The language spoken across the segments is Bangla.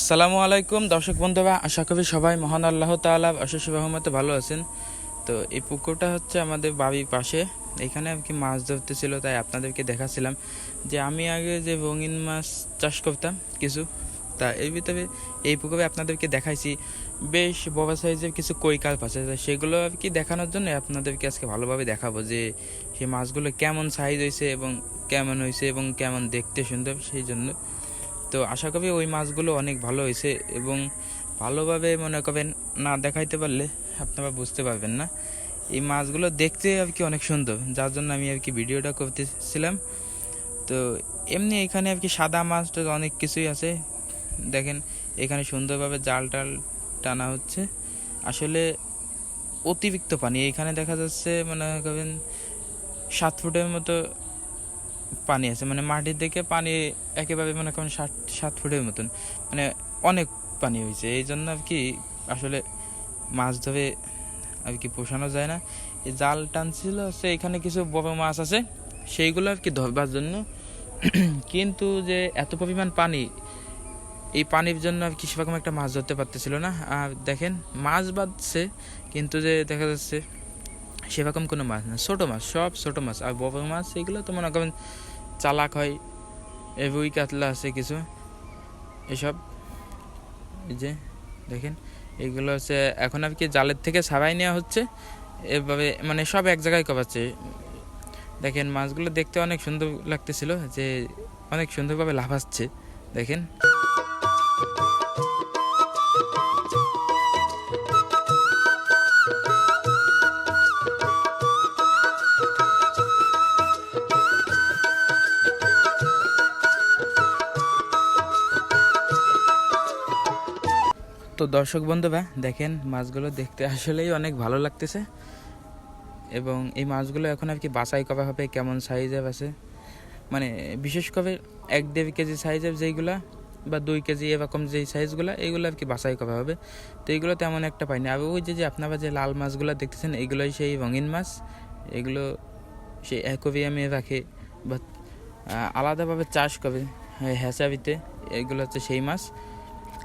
আসসালামু আলাইকুম দর্শক বন্ধুরা, আশা করি সবাই মহান আল্লাহ তাআলা অশেষ রহমতে ভালো আছেন। তো এই পুকুরটা হচ্ছে আমাদের বাড়ির পাশে, এখানে আর কি মাছ ধরতেছিল, তাই আপনাদেরকে দেখাচ্ছিলাম যে আমি আগে যে রঙিন মাছ চাষ করতাম কিছু, তা এর ভিতরে এই পুকুরে আপনাদেরকে দেখাইছি বেশ বড় সাইজের কিছু কই কার্প আছে। সেগুলো আর কি দেখানোর জন্য আপনাদেরকে আজকে ভালোভাবে দেখাবো যে সেই মাছগুলো কেমন সাইজ হয়েছে এবং কেমন দেখতে সুন্দর, সেই জন্য। তো আশা করি ওই মাছগুলো অনেক ভালো হয়েছে এবং ভালোভাবে মনে করবেন না দেখাইতে পারলে আপনারা বুঝতে পারবেন না। এই মাছগুলো দেখতে আর কি অনেক সুন্দর, যার জন্য আমি আর কি ভিডিওটা করতেছিলাম। তো এমনি এখানে আর কি সাদা মাছ অনেক কিছুই আছে, দেখেন এখানে সুন্দরভাবে জাল টাল টানা হচ্ছে। আসলে অতিরিক্ত পানি এখানে দেখা যাচ্ছে, মনে করবেন 7 ফুটের মতো পানি আছে, মানে মাটির দিকে পানি একেবারে মনে করেন 7 ফুটের মতন, মানে অনেক পানি হয়েছে। এই জন্য আর কি আসলে মাছ ধরে আর কি পোষানো যায় না। এই জাল টানছিল হচ্ছে, এখানে কিছু বড় মাছ আছে সেইগুলো আর কি ধরবার জন্য। কিন্তু যে এত পরিমাণ পানি, এই পানির জন্য আর কি সেরকম একটা মাছ ধরতে পারতেছিল না। আর দেখেন মাছ বাঁধছে, কিন্তু যে দেখা যাচ্ছে সেরকম কোনো মাছ না, ছোটো মাছ, সব ছোটো মাছ। আর বড় মাছ এগুলো তো মনে করেন চালাক হয়, রুই কাতলা আছে কিছু এসব। এই যে দেখেন এগুলো হচ্ছে এখন আর কি জালের থেকে ছাড়াই নেওয়া হচ্ছে, এভাবে মানে সব এক জায়গায় কপাচ্ছে। দেখেন মাছগুলো দেখতে অনেক সুন্দর লাগতেছিল, যে অনেক সুন্দরভাবে লাফাচ্ছে দেখেন। তো দর্শক বন্ধুরা দেখেন মাছগুলো দেখতে আসলেই অনেক ভালো লাগতেছে, এবং এই মাছগুলো এখন আর কি বাছাই করা হবে কেমন সাইজের আছে, মানে বিশেষ করে 1-1.5 কেজি সাইজের যেইগুলা বা 2 কেজি এরকম যেই সাইজগুলো, এইগুলো আর কি বাছাই করা হবে। তো এইগুলো তেমন একটা পাইনি। আর ওই যে আপনারা যে লাল মাছগুলো দেখতেছেন এইগুলোই সেই রঙিন মাছ, এগুলো সেই অ্যাকোয়ারিয়ামে রাখে বা আলাদাভাবে চাষ করে হ্যাচারিতে, এগুলো হচ্ছে সেই মাছ,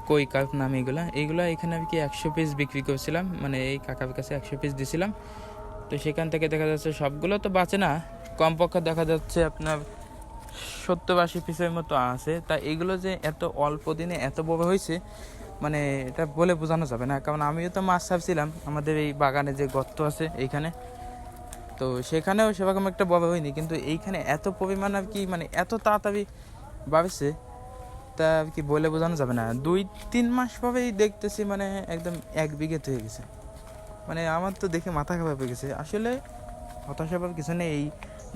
কই কার্প নাম এইগুলো এখানে আর কি 100 পিস বিক্রি করছিলাম, মানে এই কাকার কাছে 100 পিস দিছিলাম। তো সেখান থেকে দেখা যাচ্ছে সবগুলো তো বাঁচে না, কমপক্ষে দেখা যাচ্ছে আপনার 70-80 পিসের মতো আছে। তা এগুলো যে এত অল্প দিনে এত বড় হয়েছে, মানে এটা বলে বোঝানো যাবে না। কারণ আমিও তো মাছ ছাড়ছিলাম আমাদের এই বাগানে যে গর্ত আছে এইখানে, তো সেখানেও সেরকম একটা বড় হয়নি, কিন্তু এইখানে এত পরিমাণ আর কি, মানে এত তাড়াতাড়ি বাড়ছে, তা আর কি বলে বোঝানো যাবে না। 2-3 মাস পরেই দেখতেছি মানে একদম 1 বিঘে হয়ে গেছে। মানে আমার তো দেখে মাথা খারাপ হয়ে গেছে। আসলে হতাশা পাওয়ার কিছু নেই, এই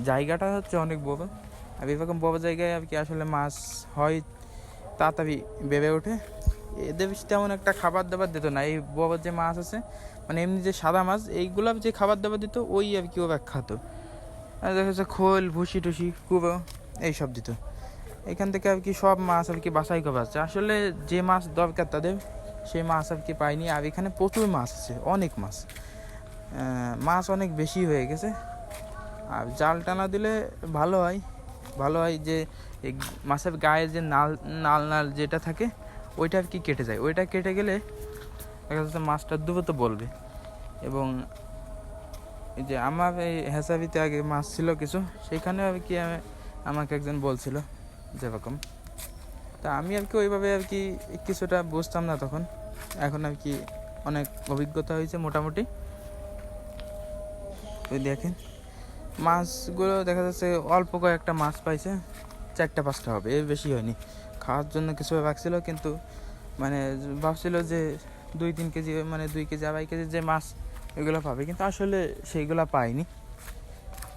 জায়গাটা হচ্ছে অনেক বড়, আর এরকম বড় জায়গায় আর কি আসলে মাছ হয় তাড়াতাড়ি বেড়ে ওঠে। এদের তেমন একটা খাবার দাবার দিত না, এই বড় যে মাছ আছে মানে এমনি যে সাদা মাছ, এইগুলো যে খাবার দাবার দিত ওই আর কি ওরা খাতো। আর দেখা যাচ্ছে খোল ভুসি টুসি কুবো এইসব দিত। এখান থেকে আর কি সব মাছ আর কি বাছাই করা আছে। আসলে যে মাছ দরকার তাদের সেই মাছ আর কি পাইনি। আর এখানে প্রচুর মাছ আছে, অনেক মাছ, মাছ অনেক বেশি হয়ে গেছে। আর জাল টানা দিলে ভালো হয় যে এই মাছের গায়ে যে নাল যেটা থাকে ওইটা আর কি কেটে যায়, ওইটা কেটে গেলে দেখা যাচ্ছে মাছটা দ্রুত বলবে। এবং এই যে আমার এই হেসাবিতে আগে মাছ ছিল কিছু, সেখানে আর কি আমাকে একজন বলছিল যেরকম, তা আমি আর কি ওইভাবে আর কি কিছুটা বুঝতাম না তখন, এখন আর কি অনেক অভিজ্ঞতা হয়েছে মোটামুটি। ওই দেখেন মাছগুলো দেখা যাচ্ছে অল্প কয়েকটা মাছ পাইছে, 4-5টা হবে, এর বেশি হয়নি। খাওয়ার জন্য কিছু রাখছিল, কিন্তু মানে ভাবছিল যে 2-3 কেজি, মানে 2 কেজি 2.5 কেজি যে মাছ এগুলো পাবে, কিন্তু আসলে সেইগুলো পাইনি।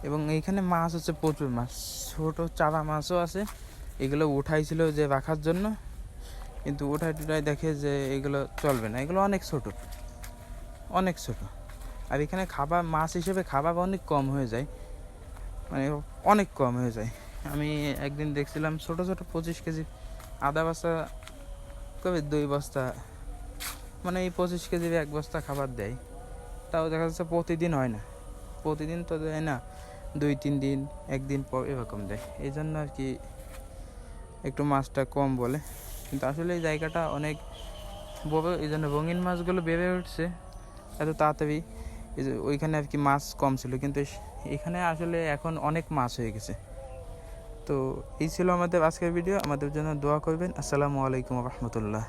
এবং এইখানে মাছ হচ্ছে প্রচুর মাছ, ছোটো চারা মাছও আছে, এগুলো উঠাইছিল যে রাখার জন্য, কিন্তু উঠাই দেখে যে এগুলো চলবে না, এগুলো অনেক ছোট। আর এখানে খাবার মাছ হিসেবে খাবার অনেক কম হয়ে যায়, মানে অনেক কম হয়ে যায়। আমি একদিন দেখছিলাম ছোট 25 কেজি আদা বস্তা কবে 2 বস্তা, মানে এই 25 কেজির 1 বস্তা খাবার দেয়। তাও দেখা যাচ্ছে প্রতিদিন হয় না, প্রতিদিন তো দেয় না, 2-3 দিন একদিন পর এরকম দেয়। এই জন্য আর কি একটু মাছটা কম বলে। কিন্তু আসলে এই জায়গাটা অনেক বড়, এই জন্য রঙিন মাছগুলো বেড়ে উঠছে এত তাড়াতাড়ি। এই যে ওইখানে আর কি মাছ কম ছিল, কিন্তু এখানে আসলে এখন অনেক মাছ হয়ে গেছে। তো এই ছিল আমাদের আজকের ভিডিও। আমাদের জন্য দোয়া করবেন। আসসালামু আলাইকুম রহমতুল্লাহ।